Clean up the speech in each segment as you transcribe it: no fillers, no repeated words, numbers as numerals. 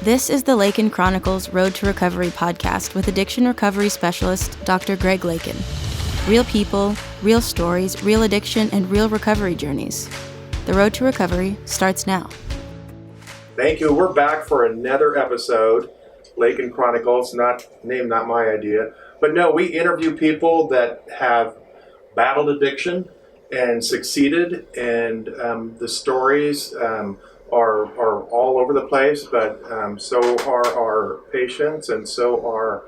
This is the Lakin Chronicles Road to Recovery podcast with addiction recovery specialist Dr. Greg Lakin. Real people, real stories, real addiction, and real recovery journeys. The road to recovery starts now. Thank you. We're back for another episode. Lakin Chronicles, not my idea. But no, we interview people that have battled addiction and succeeded, and the stories are all over the place, but so are our patients, and so are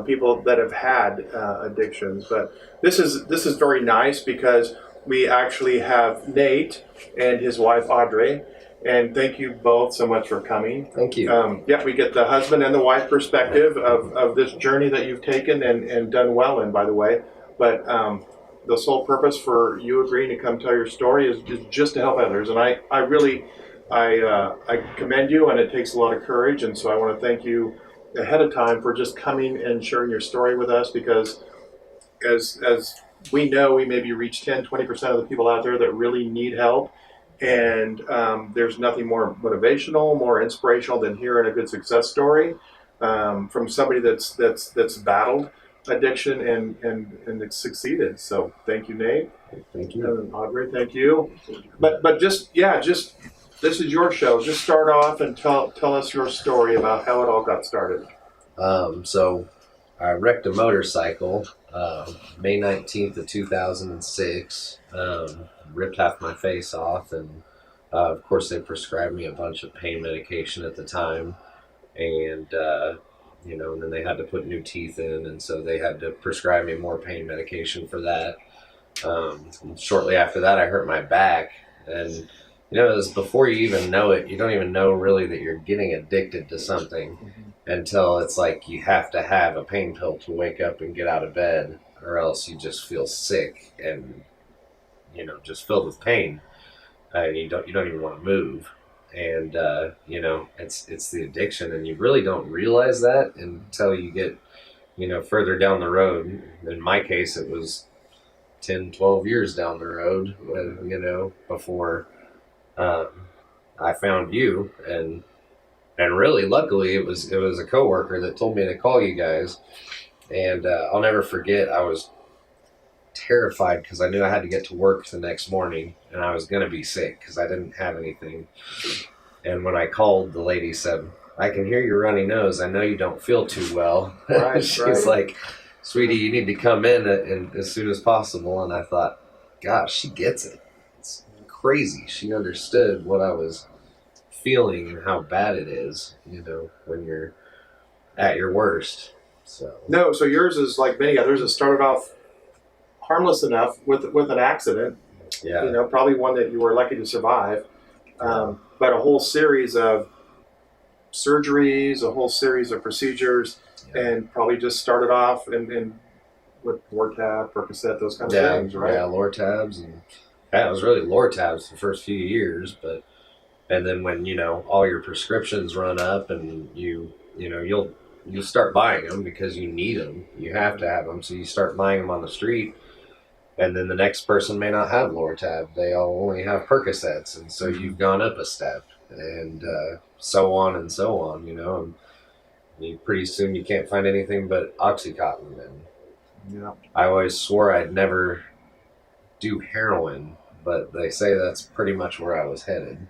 people that have had addictions. But this is very nice because we actually have Nate and his wife AUDREY, and thank you both so much for coming. Thank you. We get the husband and the wife perspective of this journey that you've taken and done well in, by the way. But the sole purpose for you agreeing to come tell your story is just to help others. And I commend you, and it takes a lot of courage. And so I want to thank you ahead of time for just coming and sharing your story with us, because as we know, we maybe reach 10-20% of the people out there that really need help. And there's nothing more motivational, more inspirational than hearing a good success story from somebody that's battled addiction and it's succeeded. So thank you, Nate. Thank you. And AUDREY, thank you. But just this is your show. Just start off and tell us your story about how it all got started. So I wrecked a motorcycle May 19th of 2006. Ripped half my face off, and of course they prescribed me a bunch of pain medication at the time, and and then they had to put new teeth in, and so they had to prescribe me more pain medication for that. Shortly after that, I hurt my back, and it was before you even know it. You don't even know really that you're getting addicted to something until it's like you have to have a pain pill to wake up and get out of bed, or else you just feel sick and just filled with pain. You don't even want to move. And, it's the addiction, and you really don't realize that until you get, further down the road. In my case, it was 10, 12 years down the road, before I found you. And really, luckily, it was a coworker that told me to call you guys. And I'll never forget, I was terrified because I knew I had to get to work the next morning, and I was going to be sick because I didn't have anything. And when I called, the lady said, "I can hear your runny nose. I know you don't feel too well." Right, She's like, "Sweetie, you need to come in as soon as possible." And I thought, gosh, she gets it. It's crazy. She understood what I was feeling and how bad it is, when you're at your worst. So yours is like many others. It started off harmless enough with an accident. Yeah. Probably one that you were lucky to survive. But a whole series of surgeries, a whole series of procedures, and probably just started off in with Lortab, Percocet, those kind of things, right? Yeah, Lortabs, and it was really Lortabs the first few years, and then when all your prescriptions run up, and you'll start buying them because you need them, you have to have them, so you start buying them on the street. And then the next person may not have Lortab. They all only have Percocets. And so you've gone up a step, and so on and so on, And pretty soon you can't find anything but Oxycontin. And I always swore I'd never do heroin, but they say that's pretty much where I was headed.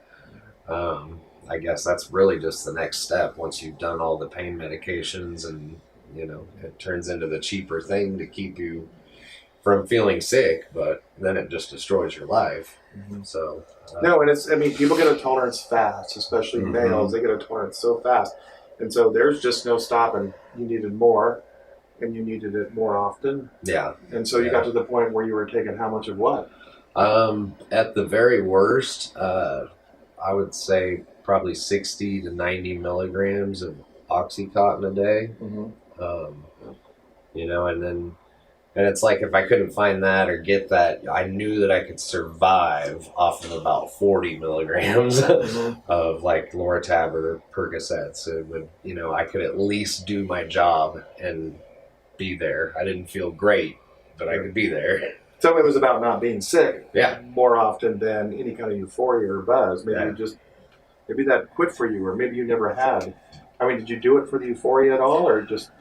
I guess that's really just the next step once you've done all the pain medications, and, it turns into the cheaper thing to keep you from feeling sick, but then it just destroys your life. So and people get a tolerance fast, especially males. They get a tolerance so fast, and so there's just no stopping. You needed more, and you needed it more often. And so you got to the point where you were taking how much of what? At the very worst, I would say probably 60 to 90 milligrams of Oxycontin a day. And it's like, if I couldn't find that or get that, I knew that I could survive off of about 40 milligrams of like Lortab or Percocets. It would, I could at least do my job and be there. I didn't feel great, but I could be there. So it was about not being sick. Yeah. More often than any kind of euphoria or buzz. Maybe that quit for you, or maybe you never had I mean, did you do it for the euphoria at all, or just?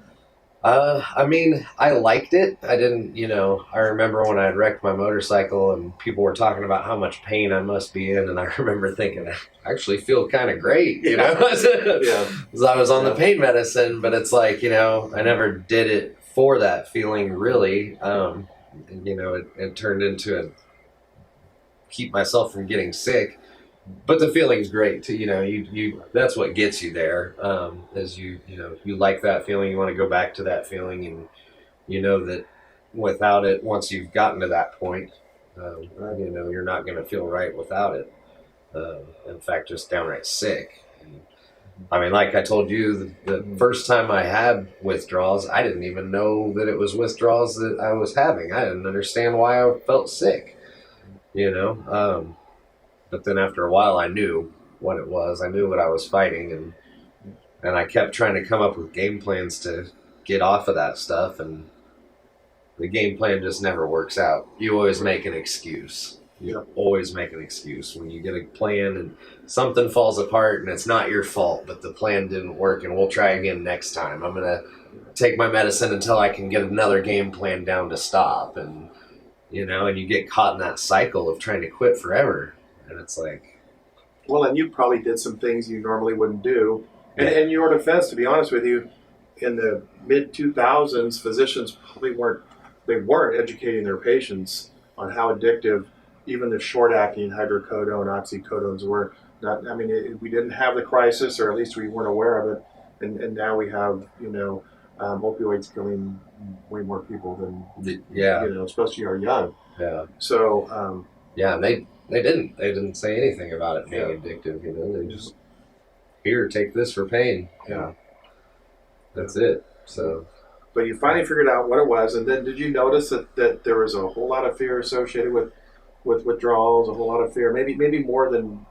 I mean, I liked it. I didn't, I remember when I had wrecked my motorcycle and people were talking about how much pain I must be in. And I remember thinking, I actually feel kind of great, Yeah. Because I was on the pain medicine, but it's like, I never did it for that feeling really. It turned into keep myself from getting sick. But the feeling's great too. You that's what gets you there. Is you like that feeling. You want to go back to that feeling, and you know that without it, once you've gotten to that point, you're not going to feel right without it. In fact, just downright sick. I mean, like I told you, the first time I had withdrawals, I didn't even know that it was withdrawals that I was having. I didn't understand why I felt sick. But then after a while, I knew what it was. I knew what I was fighting, and I kept trying to come up with game plans to get off of that stuff, and the game plan just never works out. You always make an excuse. You always make an excuse when you get a plan and something falls apart, and it's not your fault, but the plan didn't work, and we'll try again next time. I'm gonna take my medicine until I can get another game plan down to stop, and you get caught in that cycle of trying to quit forever. And it's like, well, and you probably did some things you normally wouldn't do. And in your defense, to be honest with you, in the mid 2000s, physicians probably weren't educating their patients on how addictive even the short-acting hydrocodone, oxycodones were. We didn't have the crisis, or at least we weren't aware of it. And now we have, opioids killing way more people than, especially our young. Yeah. So, and they didn't say anything about it being addictive. They just, here, take this for pain. Yeah. That's it. So, but you finally figured out what it was, and then did you notice that there was a whole lot of fear associated with withdrawals, a whole lot of fear, maybe more than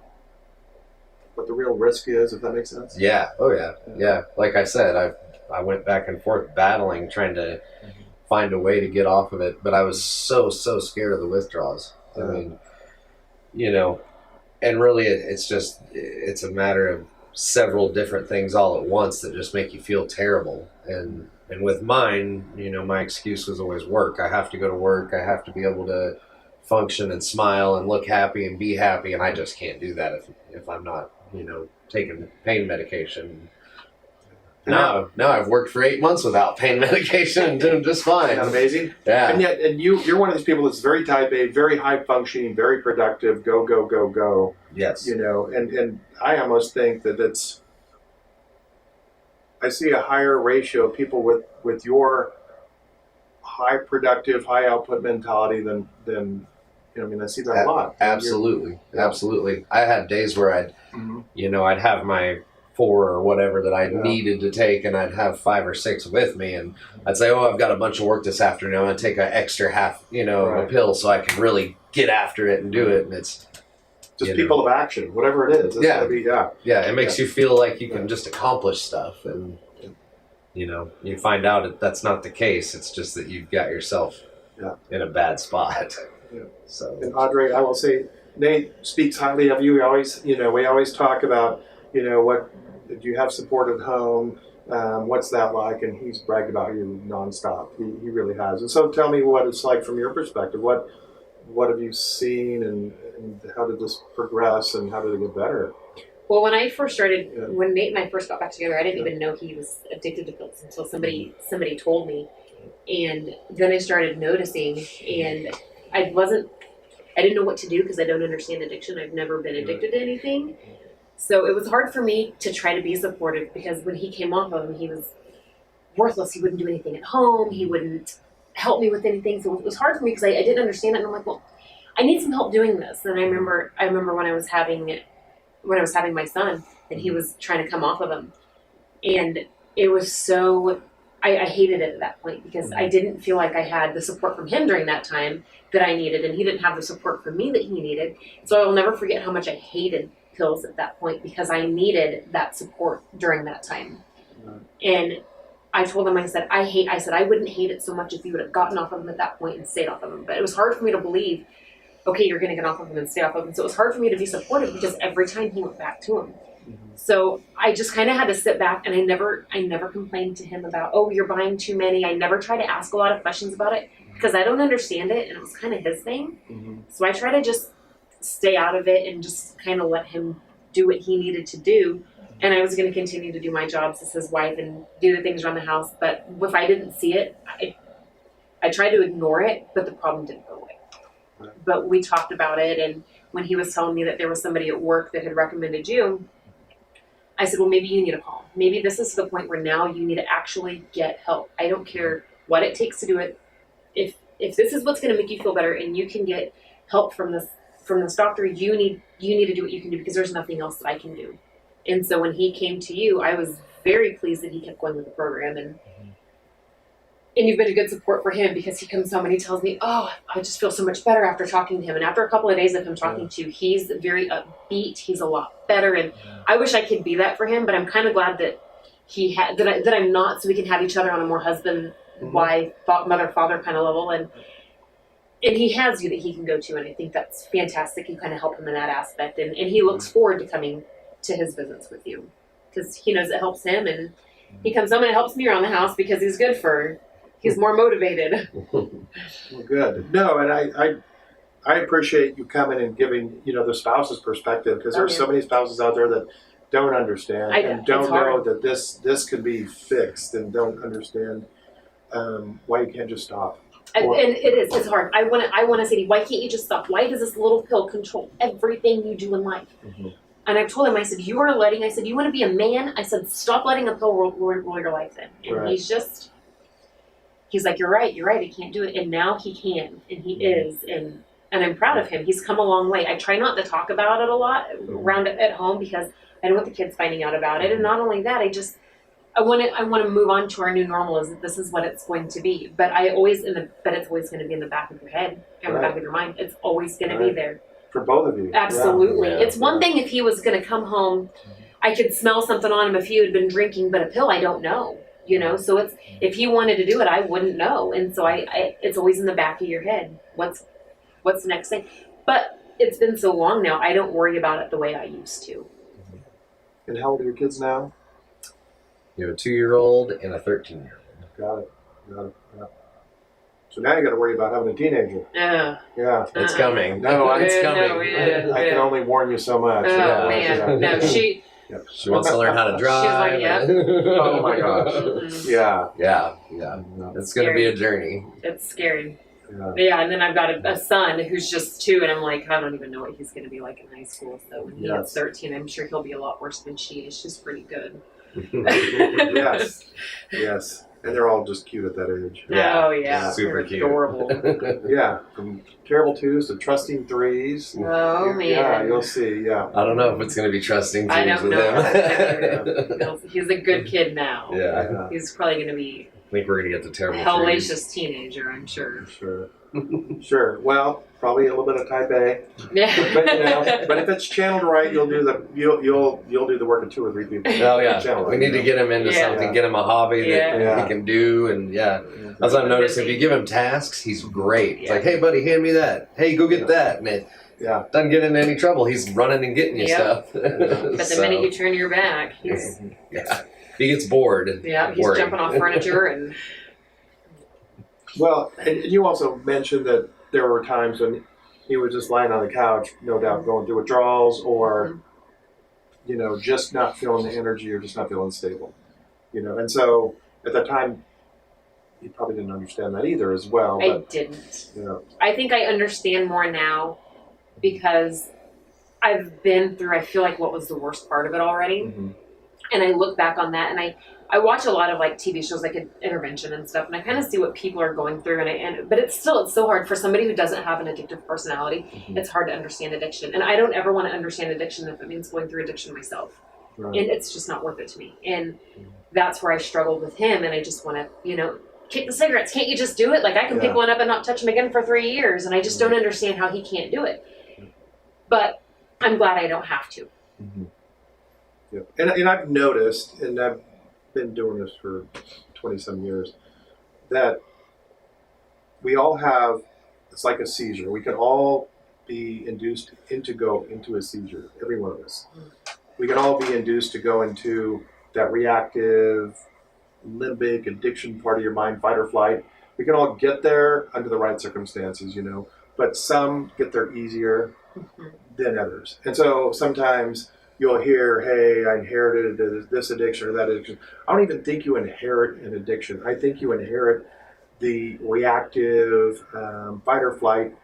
what the real risk is, if that makes sense? Yeah. Oh yeah. Like I said, I went back and forth battling, trying to find a way to get off of it, but I was so scared of the withdrawals. I mean, and really it's a matter of several different things all at once that just make you feel terrible. And with mine, my excuse was always work. I have to go to work. I have to be able to function and smile and look happy and be happy, and I just can't do that if I'm not, taking pain medication. Now I've worked for 8 months without pain medication and doing just fine. Isn't that amazing? Yeah. And yet, you're one of these people that's very type A, very high functioning, very productive, go. Yes. And I almost think that I see a higher ratio of people with your high productive, high output mentality than I see that a lot. Absolutely. I had days where I'd have my 4 or whatever that I needed to take, and I'd have 5 or 6 with me, and I'd say, I've got a bunch of work this afternoon. I'm going to take an extra half, a pill so I can really get after it and do it. And it's just people of action, whatever it is. It makes you feel like you can just accomplish stuff, and you find out that's not the case. It's just that you've got yourself in a bad spot. Yeah. So, and Audrey, I will say, Nate speaks highly of you. We always talk about, what did you have support at home? What's that like? And he's bragged about you nonstop. He really has. And so, tell me what it's like from your perspective. What have you seen, and how did this progress, and how did it get better? Well, when I first started, when Nate and I first got back together, I didn't even know he was addicted to pills until somebody told me. And then I started noticing, and I didn't know what to do because I don't understand addiction. I've never been addicted to anything. So it was hard for me to try to be supportive, because when he came off of him, he was worthless. He wouldn't do anything at home. He wouldn't help me with anything. So it was hard for me because I didn't understand it. And I'm like, well, I need some help doing this. And I remember when I was having my son, and he was trying to come off of him. And it was so, I hated it at that point, because I didn't feel like I had the support from him during that time that I needed, and he didn't have the support from me that he needed. So I will never forget how much I hated pills at that point, because I needed that support during that time. And I told him, I said, I wouldn't hate it so much if you would have gotten off of him at that point and stayed off of him. But it was hard for me to believe, okay, you're going to get off of him and stay off of him. So it was hard for me to be supportive, because every time he went back to him, So I just kind of had to sit back, and I never complained to him about, oh, you're buying too many. I never try to ask a lot of questions about it because I don't understand it, and it was kind of his thing. So I try to just stay out of it and just kind of let him do what he needed to do. And I was going to continue to do my jobs as his wife and do the things around the house. But if I didn't see it, I tried to ignore it, but the problem didn't go away. But we talked about it, and when he was telling me that there was somebody at work that had recommended you, I said, well, maybe you need a call. Maybe this is the point where now you need to actually get help. I don't care what it takes to do it. If this is what's going to make you feel better and you can get help from this doctor, you need to do what you can do because there's nothing else that I can do. And so when he came to you, I was very pleased that he kept going with the program, and you've been a good support for him because he comes home and he tells me, oh, I just feel so much better after talking to him. And after a couple of days of him talking to you, he's very upbeat. He's a lot better. And I wish I could be that for him, but I'm kind of glad that that I'm not, so we can have each other on a more husband, wife, mother, father kind of level. And he has you that he can go to. And I think that's fantastic. You kind of help him in that aspect. And he looks forward to coming to his visits with you because he knows it helps him. And he comes home and it helps me around the house because he's more motivated. Well, good. No, and I appreciate you coming and giving, the spouse's perspective because there's so many spouses out there that don't understand and don't know that this could be fixed and don't understand why you can't just stop. And it's hard. I want to say to you, why can't you just stop? Why does this little pill control everything you do in life? And I told him, I said, you want to be a man? I said, stop letting a pill rule your life in. And he's like, you're right, I can't do it. And now he can, and he is, and I'm proud of him. He's come a long way. I try not to talk about it a lot around at home because I don't want the kids finding out about it. And not only that, I want to move on to our new normal. Is that this is what it's going to be? But it's always going to be in the back of your head and the back of your mind. It's always going to be there for both of you. Absolutely. It's one thing if he was going to come home, I could smell something on him if he had been drinking, but a pill, I don't know. So it's, if he wanted to do it, I wouldn't know. And so it's always in the back of your head. What's the next thing? But it's been so long now, I don't worry about it the way I used to. And how old are your kids now? You have a 2-year-old and a 13-year-old. Got it. Yeah. So now you got to worry about having a teenager. Yeah. It's coming. No, it's coming. I can only warn you so much. Oh, man. No, she wants to learn how to drive. She's like, oh my gosh. Yeah. It's going to be a journey. It's scary. Yeah, and then I've got a son who's just 2, and I'm like, I don't even know what he's going to be like in high school. So when he gets 13, I'm sure he'll be a lot worse than she is. She's pretty good. Yes. And they're all just cute at that age. Yeah. Oh, yeah. Super they're cute. Adorable. Yeah. From terrible 2s to trusting 3s. Oh, man. Yeah, you'll see. Yeah. I don't know if it's going to be trusting 3s I don't with know. He's a good kid now. Yeah. He's probably going to be I think we're going to get the terrible hellacious teenager, I'm sure. Sure. Well, probably a little bit of type A. Yeah. But if it's channeled right, you'll do the work of 2 or 3 people. Oh yeah. We need to get him into something, get him a hobby that he can do, and as I've noticed, if you give him tasks, he's great. It's like, hey buddy, hand me that. Hey, go get that, and it doesn't get into any trouble. He's running and getting you stuff. But the minute you turn your back, he's he gets bored. Yeah, he's jumping off furniture and. Well, and you also mentioned that there were times when he was just lying on the couch, no doubt going through withdrawals or, just not feeling the energy or just not feeling stable. And so at that time, you probably didn't understand that either as well. I didn't. I think I understand more now because I've been through, I feel like, what was the worst part of it already. Mm-hmm. And I look back on that, and I watch a lot of like TV shows like Intervention and stuff, and I kind of see what people are going through, but it's so hard for somebody who doesn't have an addictive personality. Mm-hmm. It's hard to understand addiction, and I don't ever want to understand addiction if it means going through addiction myself. Right. And it's just not worth it to me. And that's where I struggled with him, and I just want to, kick the cigarettes. Can't you just do it? Like I can pick one up and not touch him again for 3 years, and I just don't understand how he can't do it. But I'm glad I don't have to. Mm-hmm. Yeah. And I've noticed, and I've been doing this for 20-some years, that we all have, it's like a seizure. We can all be induced into a seizure, every one of us. we can all be induced to go into that reactive, limbic, addiction part of your mind, fight or flight. We can all get there under the right circumstances, but some get there easier than others. And so sometimes you'll hear, hey, I inherited this addiction or that addiction. I don't even think you inherit an addiction. I think you inherit the reactive, fight or flight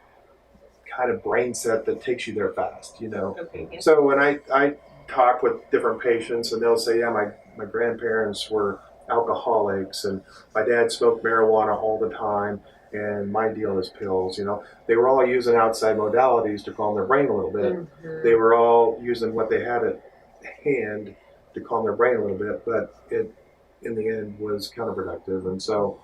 kind of brain set that takes you there fast, Okay. Yeah. So when I talk with different patients and they'll say, yeah, my grandparents were alcoholics and my dad smoked marijuana all the time and my deal is pills, they were all using outside modalities to calm their brain a little bit. They were all using what they had at hand to calm their brain a little bit, but it in the end was counterproductive. And so,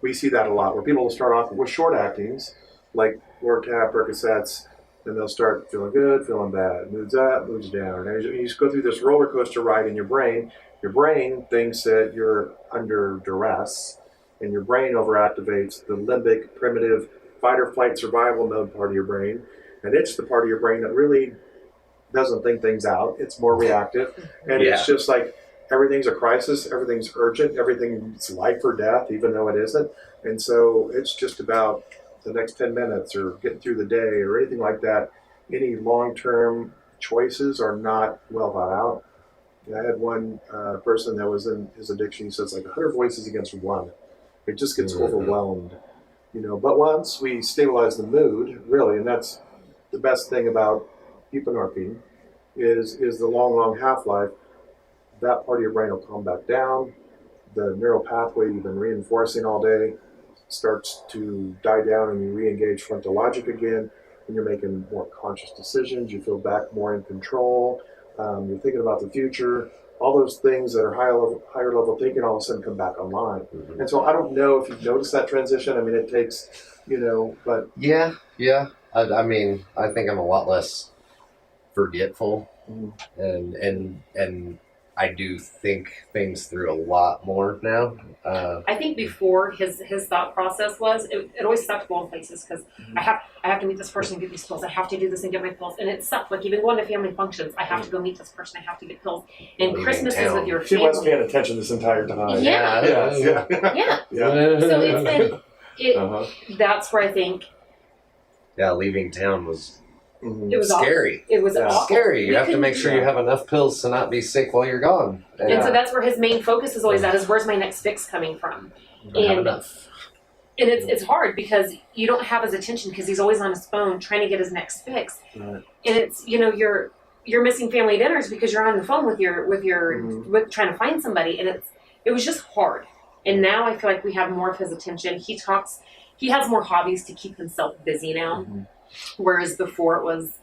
we see that a lot where people will start off with short actings like Lortab, Percocets, and they'll start feeling good, feeling bad, moods up, moods down. And you just go through this roller coaster ride in your brain. Your brain thinks that you're under duress, and your brain overactivates the limbic, primitive, fight or flight survival mode part of your brain. And it's the part of your brain that really doesn't think things out. It's more reactive. And it's just like everything's a crisis, everything's urgent, everything's life or death, even though it isn't. And so it's just about the next 10 minutes or getting through the day or anything like that. Any long-term choices are not well thought out. I had one person that was in his addiction. He says like 100 voices against one. It just gets overwhelmed, But once we stabilize the mood, really, and that's the best thing about buprenorphine is the long half-life. That part of your brain will calm back down. The neural pathway you've been reinforcing all day starts to die down, and you re-engage frontal logic again, and you're making more conscious decisions. You feel back more in control. You're thinking about the future. All those things that are higher level thinking all of a sudden come back online. And so I don't know if you've noticed that transition. I mean, it takes, but Yeah. I mean, I think I'm a lot less forgetful, and I do think things through a lot more now. I think before his thought process was it always sucked going places because I have to meet this person and get these pills. I have to do this and get my pills, and it sucked. Like even going to family functions, I have to go meet this person. I have to get pills. And Christmas is with your she family. was paying attention this entire time. Yeah. So that's where I think. Yeah, leaving town was It was scary. It was awful. Scary. You We have to couldn't- make sure you have enough pills to not be sick while you're gone. And so that's where his main focus is always at is where's my next fix coming from? Have enough. And it's hard because you don't have his attention because he's always on his phone trying to get his next fix. Right. And it's you're missing family dinners because you're on the phone with with trying to find somebody, and it was just hard. And now I feel like we have more of his attention. He has more hobbies to keep himself busy now. Whereas before it was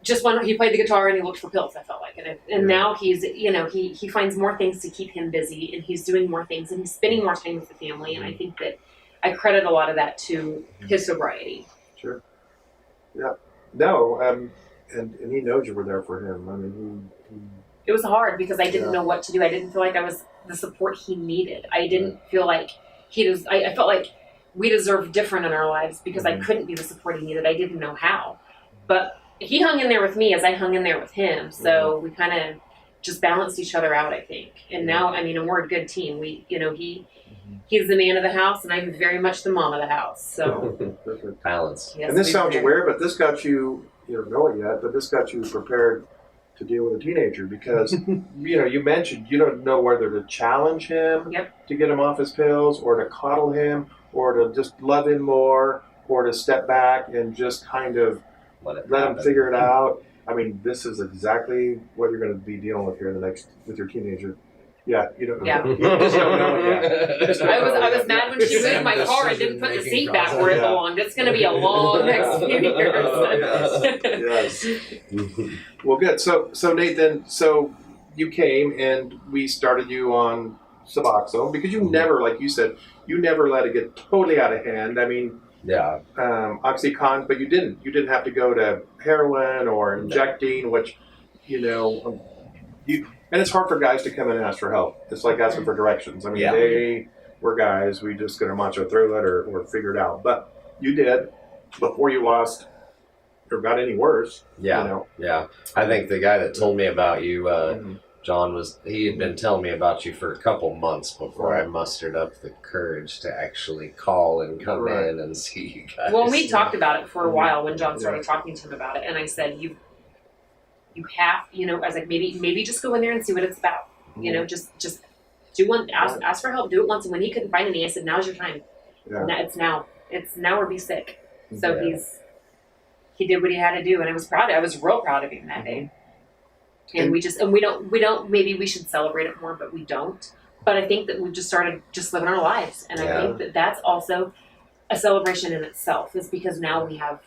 just when he played the guitar and he looked for pills, I felt like. And now he's, he finds more things to keep him busy and he's doing more things and he's spending more time with the family. And I think that I credit a lot of that to his sobriety. Sure. Yeah. No, and he knows you were there for him. I mean, It was hard because I didn't know what to do. I didn't feel like I was the support he needed. I didn't feel like I felt like we deserved different in our lives because I couldn't be the support he needed. I didn't know how. But he hung in there with me as I hung in there with him. So we kind of just balanced each other out, I think. And now, and we're a good team. He's the man of the house and I'm very much the mom of the house. So balance. Yes, and this sounds weird, but this got you don't know it yet, but this got you prepared to deal with a teenager because, you mentioned you don't know whether to challenge him to get him off his pills or to coddle him or to just love him more or to step back and just kind of let him figure it out. I mean, this is exactly what you're going to be dealing with here with your teenager. Yeah, you don't know. Yeah. You just don't know it yet. I was mad when she moved my car and didn't put the seat back where it belonged. It's going to be a long next few years. Yes. Well, good. So Nathan, you came and we started you on Suboxone because you never, like you said, you never let it get totally out of hand. I mean, OxyContin, but you didn't have to go to heroin or injecting, which, and it's hard for guys to come in and ask for help. It's like asking for directions. I mean, they were guys. We just got to macho through it or figure it out. But you did before you lost about any worse. Yeah, You know? yeah. I think the guy that told me about you, Mhm. John, he had been telling me about you for a couple months before I Right. mustered up the courage to actually call and come Right. in and see you guys. Well, we talked about it for a Mhm. while when John started Yeah. talking to him about it, and I said, you have, I was like, maybe just go in there and see what it's about. Just do one, ask for help, do it once. And when he couldn't find any, I said, now's your time. Yeah. It's now or be sick. So Yeah. he did what he had to do, and I was real proud of him that day. And we don't, maybe we should celebrate it more, but we don't. But I think that we've just started just living our lives. And I think that that's also a celebration in itself, is because now we have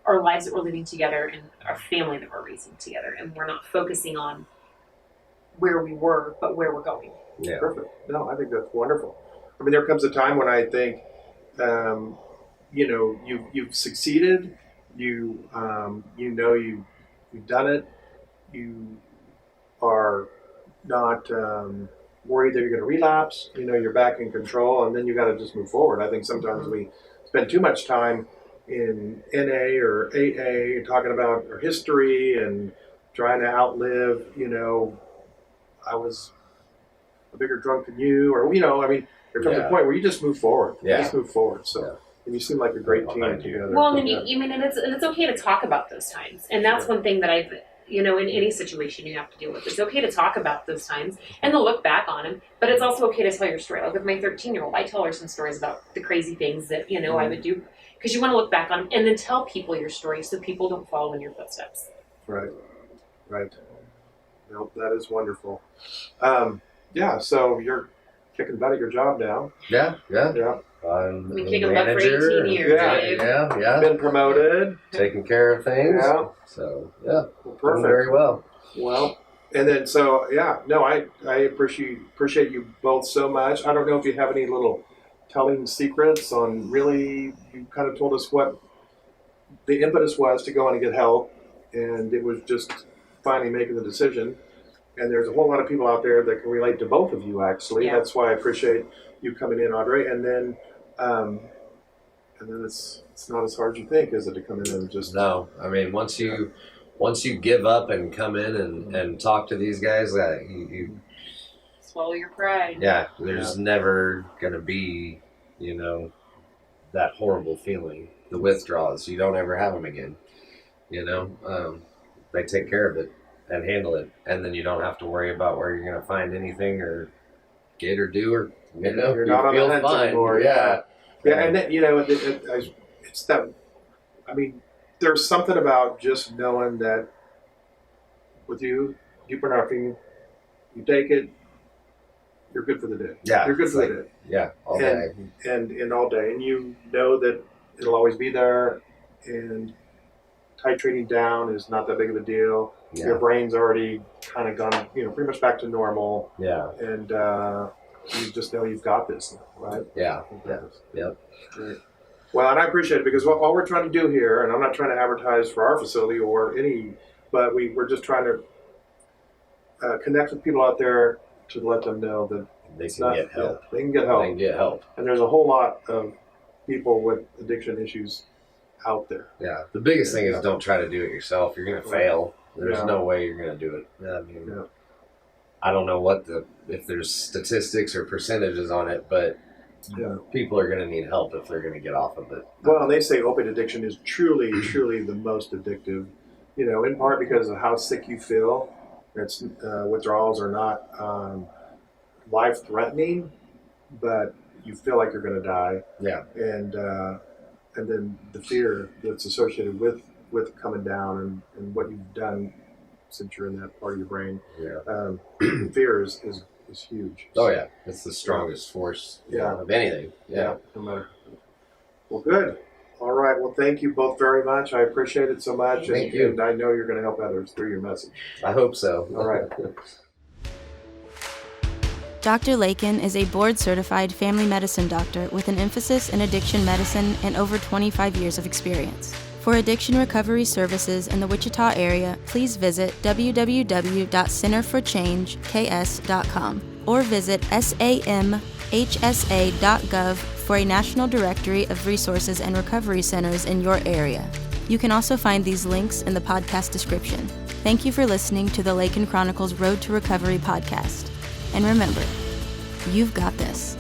our lives that we're living together and our family that we're raising together. And we're not focusing on where we were, but where we're going. Yeah. Perfect. No, I think that's wonderful. I mean, there comes a time when I think, you've succeeded. You've done it. You are not worried that you're going to relapse. You're back in control, and then you got to just move forward. I think sometimes we spend too much time in NA or AA talking about our history and trying to outlive. I was a bigger drunk than you, or there comes a point where you just move forward. Yeah. You just move forward. So, and you seem like a great team together. Well, and it's okay to talk about those times, and that's one thing that I've, in any situation you have to deal with. It's okay to talk about those times and to look back on them, but it's also okay to tell your story. Like with my 13-year-old, I tell her some stories about the crazy things that I would do, because you want to look back on them and then tell people your story so people don't follow in your footsteps. Right. No, that is wonderful. So you're kicking butt at your job now. Yeah. I've been I'm kicking butt for 18 years. Yeah. Been promoted. Taking care of things. Yeah. So, Well, doing perfect. very well. Well, and then I appreciate you both so much. I don't know if you have any little telling secrets on really. You kind of told us what the impetus was to go on and get help, and it was just finally making the decision. And there's a whole lot of people out there that can relate to both of you. Actually, that's why I appreciate you coming in, Audrey. And then it's not as hard as you think, is it, to come in and just No, I mean once you give up and come in and talk to these guys, you swallow your pride. Yeah, there's never gonna be that horrible feeling, the withdrawals. You don't ever have them again. They take care of it and handle it, and then you don't have to worry about where you're gonna find anything or get or do, or you're you not on the feel hunt fine. anymore. Yeah. And then it's that. I mean, there's something about just knowing that with you, buprenorphine, you take it, you're good for the day. Yeah, you're good for the day. Yeah, all day. And all day, and you know that it'll always be there, and titrating down is not that big of a deal. Yeah. Your brain's already kind of gone, pretty much back to normal. Yeah. And you just know you've got this now, right? Yeah. Yep. Great. Well, and I appreciate it, because all we're trying to do here, and I'm not trying to advertise for our facility or any, but we're just trying to connect with people out there to let them know that they can get help. They can get help. They can get help. And there's a whole lot of people with addiction issues out there. Yeah. The biggest thing is don't try to do it yourself. You're going to fail. There's no way you're going to do it. I mean, I don't know if there's statistics or percentages on it, but people are going to need help if they're going to get off of it. Well, and they say opiate addiction is truly, truly the most addictive, in part because of how sick you feel. It's withdrawals are not life-threatening, but you feel like you're going to die. Yeah. And then the fear that's associated with coming down and what you've done since you're in that part of your brain. Yeah. Fear is huge. Oh yeah, it's the strongest force of anything. Yeah. No matter. Well, good. All right. Well, thank you both very much. I appreciate it so much. Thank you. And I know you're going to help others through your message. I hope so. All right. Dr. Lakin is a board-certified family medicine doctor with an emphasis in addiction medicine and over 25 years of experience. For addiction recovery services in the Wichita area, please visit www.centerforchangeks.com or visit samhsa.gov for a national directory of resources and recovery centers in your area. You can also find these links in the podcast description. Thank you for listening to the Lakin Chronicles Road to Recovery podcast. And remember, you've got this.